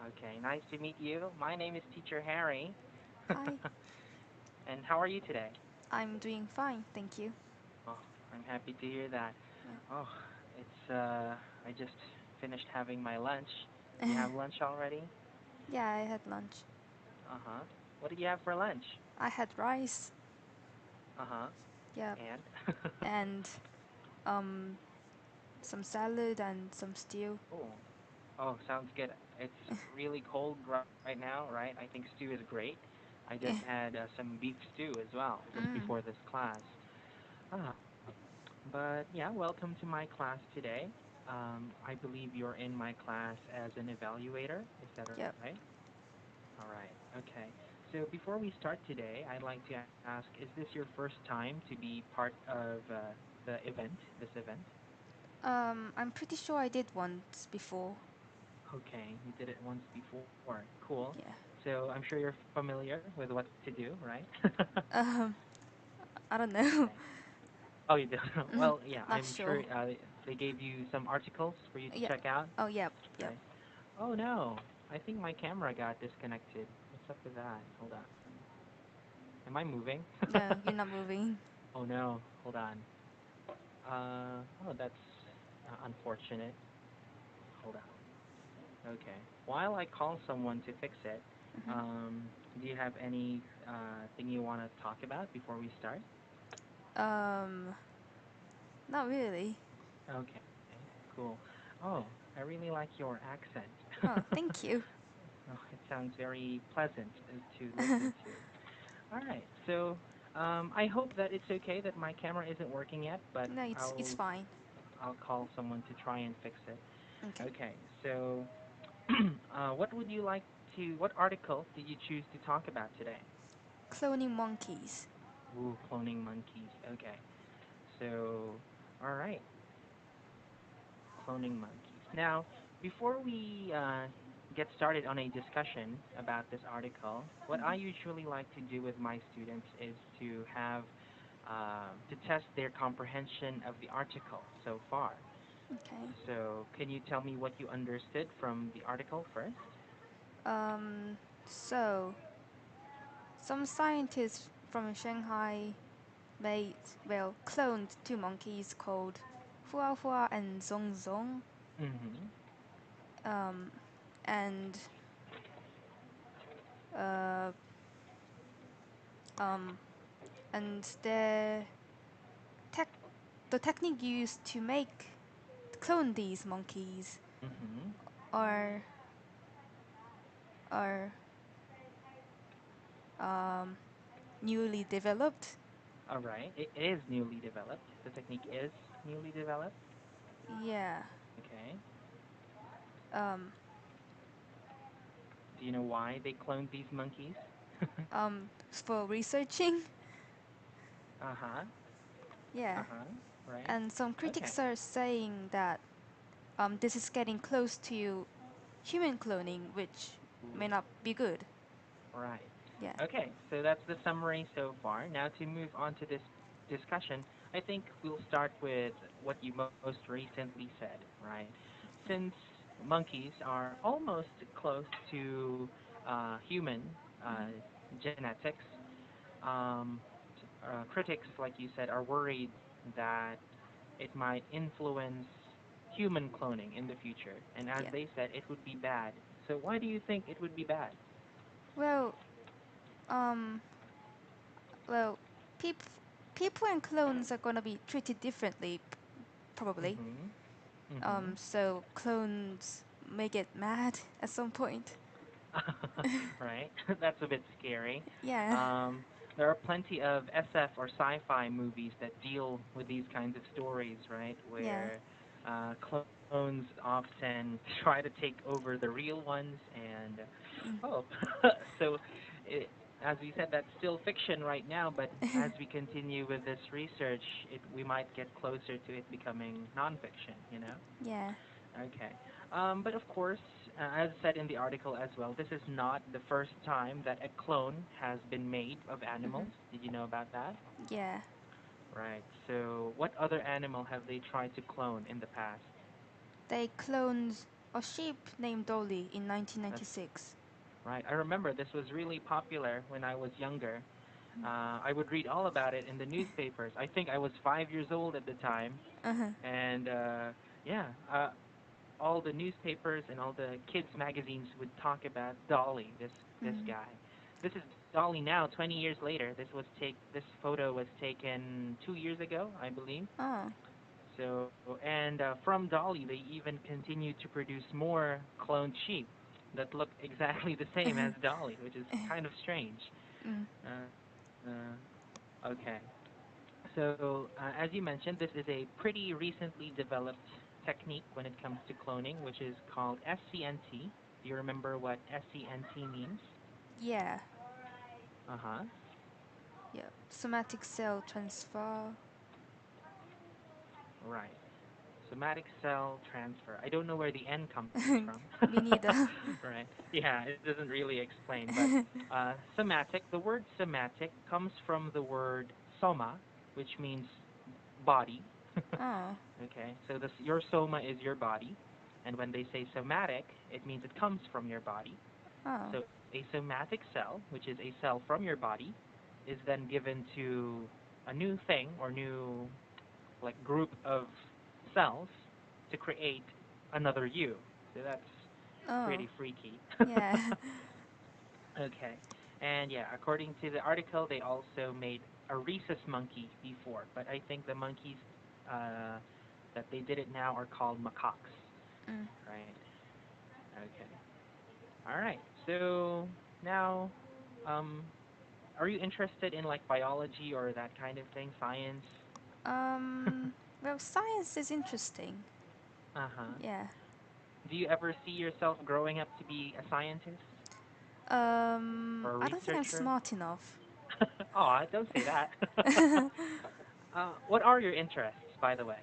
Okay, nice to meet you. My name is Teacher Harry. Hi, And how are you today? I'm doing fine, thank you. Oh, I'm happy to hear that. Oh, I just finished having my lunch. Do you Yeah, have lunch already? yeah, I had lunch. Uh-huh. What did you have for lunch? I had rice, Uh-huh. yeah, And? and um, some salad and some stew. Oh, oh, sounds good. It's really cold right now, right? I think stew is great. I just Eh, had some beef stew as well, just mm, before this class. Ah, but yeah, welcome to my class today. I believe you're in my class as an evaluator. Is that right? yep. All right. Okay. So before we start today, I'd like to ask, is this your first time to be part of this event? I'm pretty sure I did once before. Okay, you did it once before. Cool. Yeah. So I'm sure you're familiar with what to do, right? Um, I don't Okay. know. Oh, you do. Well, yeah, Not I'm sure sure. they gave you some articles for you to Yeah. check out, Oh, yep, yep. right? Oh no, I think my camera got disconnected. What's up with that? Hold on. Am I moving? No, you're not moving. Oh no, hold on. Oh, that's unfortunate. Hold on. Okay. While I call someone to fix it, do you have any thing you want to talk about before we start? Um, Not really. Okay, cool. Oh, I really like your accent. Oh, thank you. Oh, it sounds very pleasant to listen to. All right, so I hope that it's okay that my camera isn't working yet, but No, it's fine. I'll call someone to try and fix it. Okay. Okay, so what would you like to? What article did you choose to talk about today? Cloning monkeys. Ooh, cloning monkeys. Okay, so all right, cloning monkeys. Now, before we get started on a discussion about this article, what I usually like to do with my students is to test their comprehension of the article so far. Okay. So, can you tell me what you understood from the article first? Um, so some scientists from Shanghai made, well, cloned two monkeys called Hua Hua and Zong Zong. Mm-hmm. Um, and uh, um, and tech, the technique used to make clone these monkeys Mm-hmm. are are um, newly developed. All right. It is newly developed. The technique is newly developed. Yeah. Okay. Um, Do you know why they cloned these monkeys? for researching. Uh-huh. Yeah. Uh-huh. Right. And some Okay. critics are saying that this is getting close to human cloning, which Ooh. may not be good. Right. Yeah. Okay, so that's the summary so far. Now to move on to this discussion, I think we'll start with what you most recently said, right? Since monkeys are almost close to human uh, genetics, um, critics, like you said, are worried that it might influence human cloning in the future. And as Yeah. they said, it would be bad. So why do you think it would be bad? Well, um, well, peop- people and clones are gonna be treated differently, probably. Mm-hmm. Mm-hmm. So clones may get mad at some point. Right? That's a bit scary. Yeah. Um, there are plenty of SF or sci-fi movies that deal with these kinds of stories, right? Yeah. Where clones often try to take over the real ones, and Mm. oh, so it, as we said, that's still fiction right now. But as we continue with this research, we might get closer to it becoming nonfiction. You know? Yeah. Okay. But of course, as said in the article as well, this is not the first time that a clone has been made of animals. Did you know about that? Yeah. Right. So, what other animal have they tried to clone in the past? They cloned. a sheep named Dolly in That's 1996. right. I remember this was really popular when I was younger. I would read all about it in the newspapers. I think I was 5 years old at the time, Uh-huh. and yeah, all the newspapers and all the kids magazines would talk about Dolly, this Mm. guy. This is Dolly now, 20 years later. This photo was taken 2 years ago, I believe. Oh. So and from Dolly, they even continued to produce more cloned sheep that look exactly the same as Dolly, which is kind of strange. Mm. Okay. So, as you mentioned, this is a pretty recently developed technique when it comes to cloning, which is called SCNT. Do you remember what SCNT means? Yeah. Uh huh. Yeah. Somatic cell transfer. Right. Somatic cell transfer. I don't know where the N comes from. Me neither. Right. Yeah, it doesn't really explain, but somatic, the word somatic comes from the word soma, which means body. Oh. Okay, so your soma is your body, and when they say somatic, it means it comes from your body. Oh. So a somatic cell, which is a cell from your body, is then given to a new thing or new like group of cells to create another you. So that's Oh. pretty freaky. Yeah. Okay, and yeah, according to the article, they also made a rhesus monkey before, but I think the monkeys uh, that they did it now are called macaques, Mm. right? Okay. All right. So now, um, are you interested in like biology or that kind of thing, science? Um. Well, science is interesting. Uh-huh. Yeah. Do you ever see yourself growing up to be a scientist or a I don't think I'm researcher? smart enough. Oh, don't say that. What are your interests, by the way?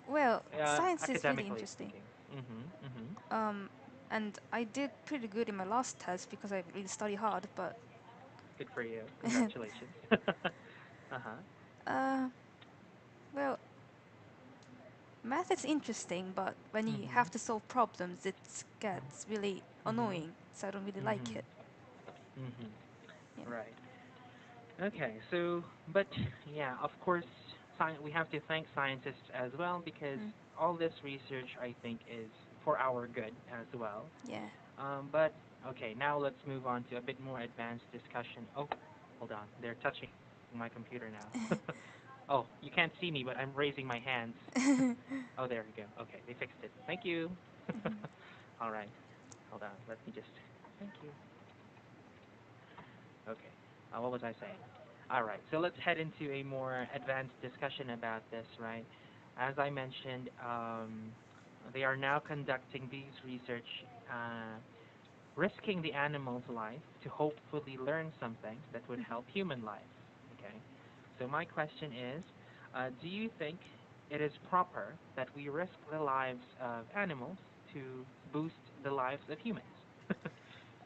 Well, science is really Academically interesting. speaking. Mm-hmm. Mm-hmm. Um, and I did pretty good in my last test because I really studied hard. But Good for you. Congratulations. Uh-huh. uh, well, math is interesting, but when you Mm-hmm. have to solve problems, it gets really Mm-hmm. annoying. So I don't really like Mm-hmm. it. Mm-hmm. Yeah. Right. Okay. So, but yeah, of course, we have to thank scientists as well because Mm. all this research, I think, is for our good as well. Yeah. But okay, now let's move on to a bit more advanced discussion. Oh, hold on. They're touching my computer now. Oh, you can't see me, but I'm raising my hands. Oh, there we go. Okay, they fixed it. Thank you. All right. Hold on. Let me just. Thank you. Okay. What was I saying? All right. So let's head into a more advanced discussion about this, right? As I mentioned, they are now conducting these research, risking the animal's life to hopefully learn something that would help human life. Okay. So my question is, do you think it is proper that we risk the lives of animals to boost the lives of humans?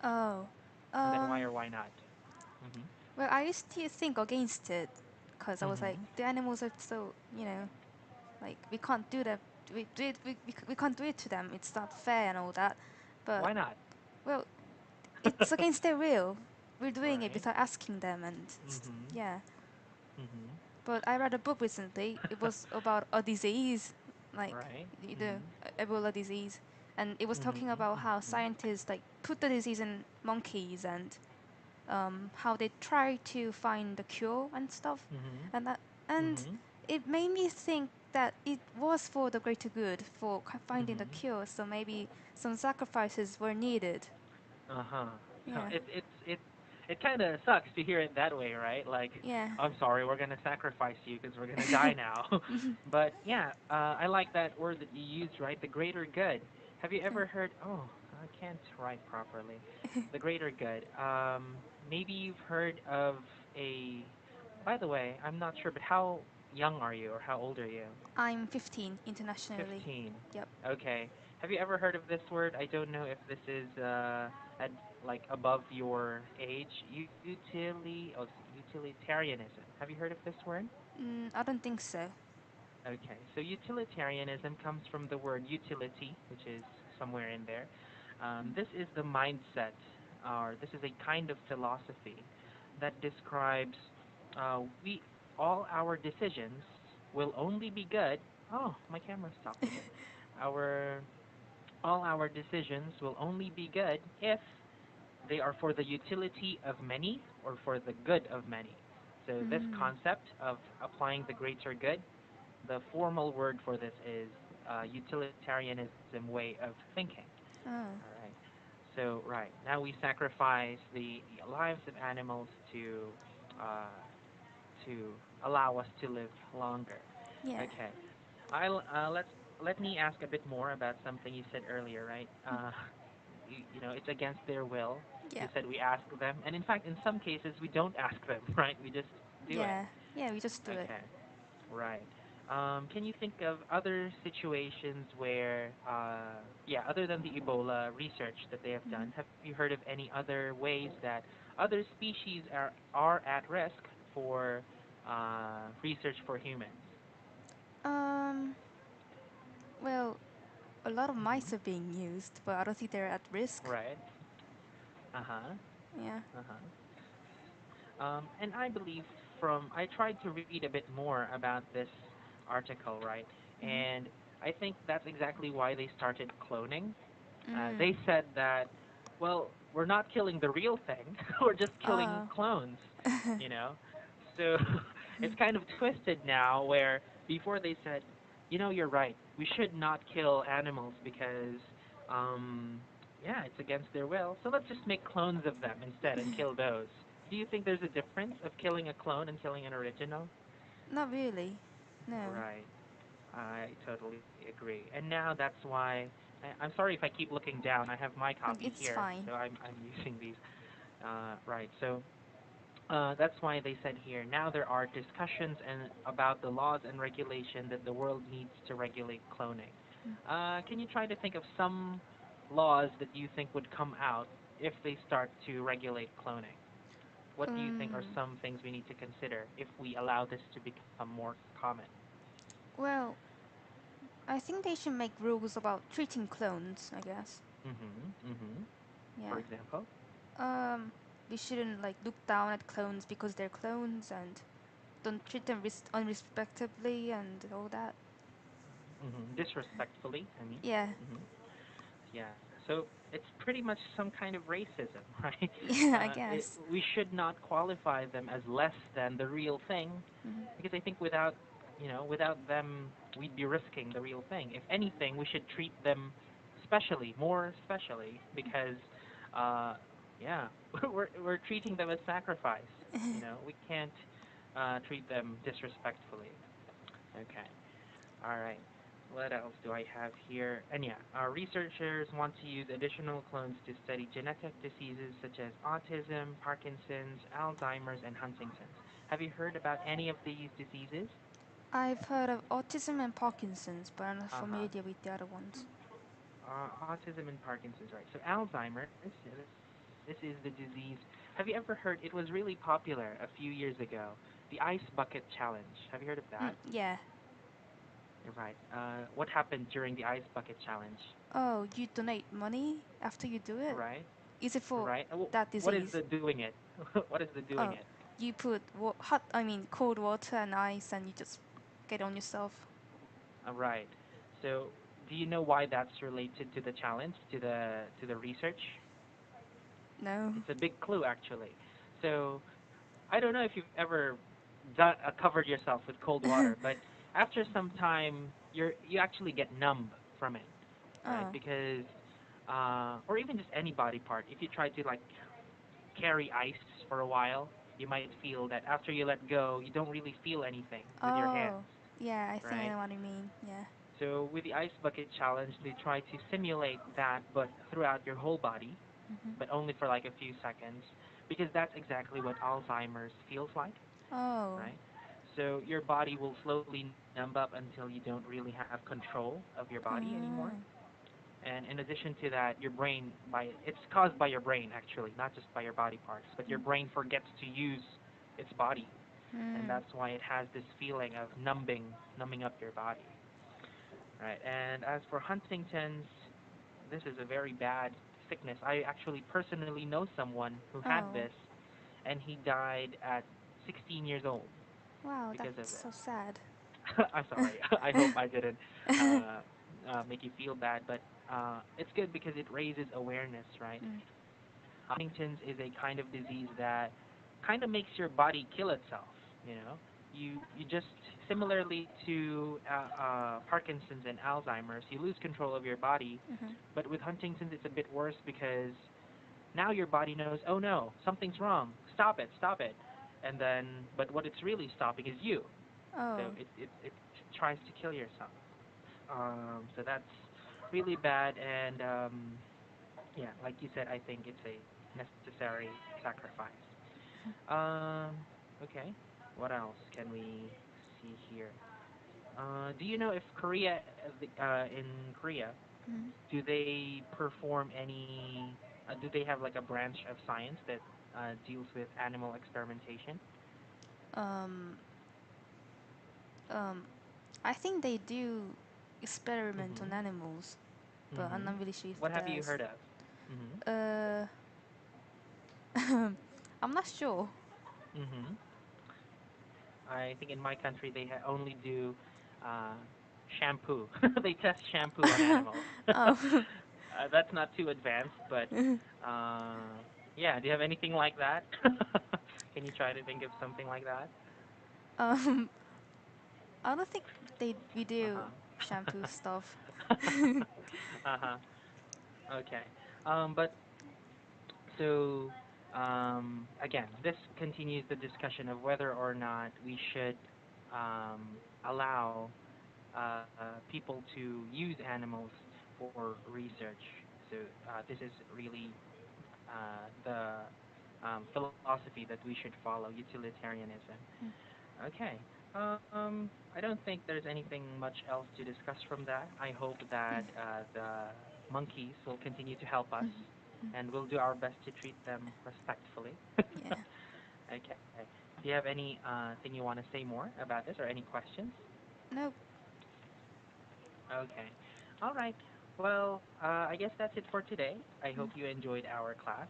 Oh. And then why Um. or why not? Mhm. Well, I used to think against it because I was like, Mhm. the animals are so, like we can't do that. We can't do it to them. It's not fair and all that. But Why not? well, it's against their will. We're doing it Right. without asking them, and Mhm. yeah. Mhm. But I read a book recently. It was about a disease, like Right. the Mhm. Ebola disease, and it was talking Mhm. about how Mhm. scientists like put the disease in monkeys and how they try to find the cure and stuff, Mhm. and that and Mhm. it made me think that it was for the greater good for finding the Mhm. cure. So maybe some sacrifices were needed. Uh-huh. Yeah, It kind of sucks to hear it that way, right? Like, yeah. I'm sorry, we're gonna sacrifice you because we're gonna die now. But yeah, I like that word that you used, right? The greater good. Have you ever heard? Oh, I can't write properly. The greater good. Maybe you've heard of a. By the way, I'm not sure, but how young are you, or how old are you? I'm 15 internationally. 15. Yep. Okay. Have you ever heard of this word? I don't know if this is at like above your age. Utilitarianism. Have you heard of this word? I don't think so. Okay. So utilitarianism comes from the word utility, which is somewhere in there. This is the mindset, or this is a kind of philosophy that describes we all our decisions will only be good. Oh, my camera stopped again. Our all our decisions will only be good if they are for the utility of many or for the good of many. So this Mm. concept of applying the greater good, the formal word for this is utilitarianism way of thinking. Oh. All right. So right now we sacrifice the lives of animals uh, to allow us to live longer. Yeah. Okay. I'll let me ask a bit more about something you said earlier, right? You know, it's against their will. You Yeah. said we ask them, and in fact, in some cases, we don't ask them, right? We just do it. Yeah. Yeah. We just do it. Okay, right. Can you think of other situations where, yeah, other than the Ebola research that they have Mhm. done, have you heard of any other ways that other species are at risk for research for humans? Um. Well, a lot of Hmm. mice are being used, but I don't think they're at risk. Right. Uh huh. Yeah. Uh huh. And I believe I tried to read a bit more about this article, right? Mhm. And I think that's exactly why they started cloning. Mm. They said that, well, we're not killing the real thing, we're just killing Oh. clones, you know? So it's kind of twisted now where before they said, you know, you're right, we should not kill animals because, um, yeah, it's against their will. So let's just make clones of them instead and kill those. Do you think there's a difference of killing a clone and killing an original? Not really. No. Right. I totally agree. And now that's why I'm sorry if I keep looking down. I have my copy It's here, fine. so I'm using these. Right. So that's why they said here. Now there are discussions and about the laws and regulation that the world needs to regulate cloning. Can you try to think of some laws that you think would come out if they start to regulate cloning? What do you think are Um. some things we need to consider if we allow this to become more common? Well, I think they should make rules about treating clones. I guess. Mm-hmm. Mm-hmm. For Yeah. example. Um. We shouldn't like look down at clones because they're clones and don't treat them unrespectably and all that. Disrespectfully, I mean. Yeah. hmm Yeah. So it's pretty much some kind of racism, right? Yeah. I guess. We should not qualify them as less than the real thing, Mhm. because I think without them, we'd be risking the real thing. If anything, we should treat them specially, more specially, because, uh, yeah, we're treating them as sacrifice. You know, we can't treat them disrespectfully. Okay. All right. What else do I have here? And yeah, our researchers want to use additional clones to study genetic diseases such as autism, Parkinson's, Alzheimer's, and Huntington's. Have you heard about any of these diseases? I've heard of autism and Parkinson's, but I'm not Uh-huh. familiar with the other ones. Autism and Parkinson's, right? So Alzheimer's, yeah, this is the disease. Have you ever heard? It was really popular a few years ago. The Ice Bucket Challenge. Have you heard of that? Yeah. Right. What happened during the Ice Bucket Challenge? Oh, you donate money after you do it? Right. Is it for Right. that What is disease? the doing it? What is the doing Oh, it? you put cold water and ice and you just get on yourself. Right. So, do you know why that's related to the challenge, to the research? No. It's a big clue, actually. So, I don't know if you've ever covered yourself with cold water, but after some time, you actually get numb from it, right? Oh. Because, or even just any body part. If you try to like carry ice for a while, you might feel that after you let go, you don't really feel anything with your hands, Oh. Yeah, I think I right? know what you mean. Yeah. So with the ice bucket challenge, they try to simulate that, but throughout your whole body, Mhm. but only for like a few seconds, because that's exactly what Alzheimer's feels like, Oh. right? So your body will slowly numb up until you don't really have control of your body anymore. Mm. And in addition to that, your brain, it's caused by your brain actually, not just by your body parts, but your brain forgets to use its body, and Mm. that's why it has this feeling of numbing up your body, right? And as for Huntington's, this is a very bad sickness. I actually personally know someone who had Oh, this, and he died at 16 years old wow, because of that's so this. sad. I'm sorry. I hope I didn't uh, make you feel bad, but it's good because it raises awareness, right? Mm. Huntington's is a kind of disease that kind of makes your body kill itself. You know, you just similarly to Parkinson's and Alzheimer's, you lose control of your body. Mhm. But with Huntington's, it's a bit worse because now your body knows, oh no, something's wrong. Stop it. And then, but what it's really stopping is you. So Oh. it tries to kill yourself. So that's really bad. And yeah, like you said, I think it's a necessary sacrifice. Um, okay. What else can we see here? Do you know if in Korea, Mhm. do they perform any? Do they have like a branch of science that deals with animal experimentation? Um. Um. I think they do experiment on Mm-hmm. animals, but I'm Mm-hmm. not really sure if What have you there's. heard of? Mm-hmm. Uh. I'm not sure. Mm-hmm. I think in my country they only do uh, shampoo. They test shampoo on animals. Oh. That's not too advanced, but uh, yeah. Do you have anything like that? Can you try to think of something like that? um. I don't think we do shampoo Uh-huh. stuff. Uh-huh. Okay. But so again, this continues the discussion of whether or not we should um, allow people to use animals for research. So this is really the philosophy that we should follow, utilitarianism. Okay. I don't think there's anything much else to discuss from that. I hope that the monkeys will continue to help us, and we'll do our best to treat them respectfully. Yeah. Okay. Do you have any thing you want to say more about this, or any questions? Nope. Okay. All right. Well, I guess that's it for today. I hope you enjoyed our class.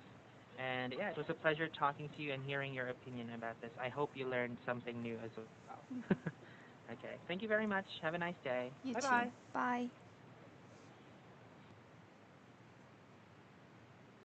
And yeah, it was a pleasure talking to you and hearing your opinion about this. I hope you learned something new as well. Okay. Thank you very much. Have a nice day. You Bye too. bye. Bye.